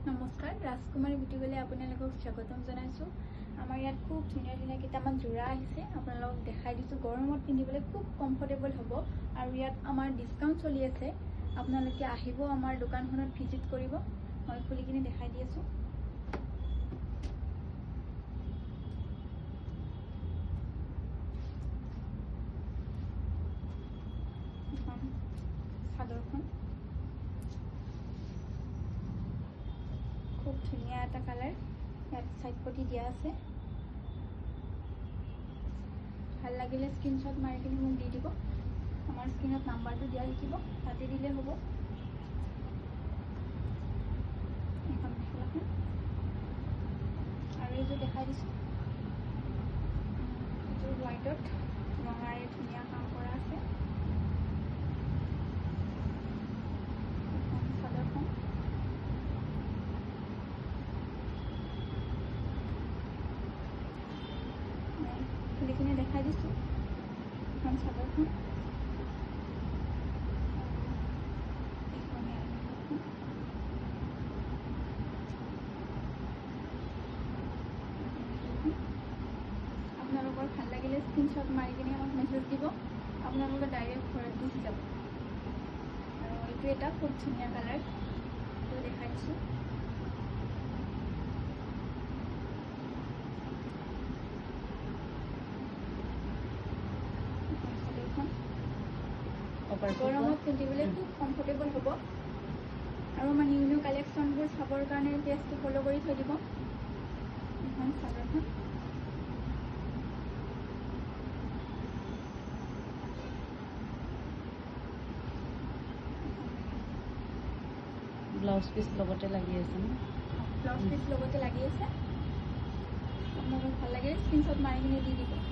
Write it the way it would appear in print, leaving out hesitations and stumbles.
নমস্কাৰ, ৰাজকুমাৰী বিউটিকলৈ আপোনালোকক স্বাগতম জনাইছোঁ। আমাৰ ইয়াত খুব ধুনীয়া ধুনীয়া কেইটামান যোৰা আহিছে, আপোনালোকক দেখাই দিছোঁ। গৰমত পিন্ধিবলৈ খুব কমফৰ্টেবল হ'ব আৰু ইয়াত আমাৰ ডিছকাউণ্ট চলি আছে। আপোনালোকে আহিব, আমাৰ দোকানখনত ভিজিট কৰিব। মই খুলি কিনে দেখাই দি আছোঁ। চাদৰখন খুব ধুনীয়া এটা কালাৰ, ইয়াত সাইড পটি দিয়া আছে। ভাল লাগিলে স্ক্ৰীনশ্বট মাৰি কিনে মোক দি দিব। আমাৰ স্ক্ৰীনত নাম্বাৰটো দিয়া লিখিব, তাতে দিলে হ'ব। এখন মেখেলাখন আৰু এইযোৰ দেখাই দিছোঁ। এইযোৰ হোৱাইটত ৰঙাৰে ধুনীয়া কাম কৰা আছে। চাদৰখন খুলি কিনে দেখাই দিছোঁ। এখন চাদৰখন, আপোনালোকৰ ভাল লাগিলে স্ক্ৰীনশ্বট মাৰি কিনে আমাক মেছেজ দিব। আপোনালোকে ডাইৰেক্ট ঘৰত গুচি যাব। আৰু এইটো এটা খুব ধুনীয়া কালাৰ, এইটো দেখাই দিছোঁ। গৰমত পিন্ধিবলৈ খুব কমফৰ্টেবল হ'ব। আৰু আমাৰ নিউ নিউ কালেকশ্যনবোৰ চাবৰ কাৰণে পেজটো ফ'ল' কৰি থৈ দিব। এখন চাদৰখন ব্লাউজ পিচ লগতে লাগি আছে ন? ব্লাউজ পিচ লগতে লাগি আছে। আপোনালোকক ভাল লাগে স্ক্ৰীনশ্বট মাৰি কিনে দি দিব।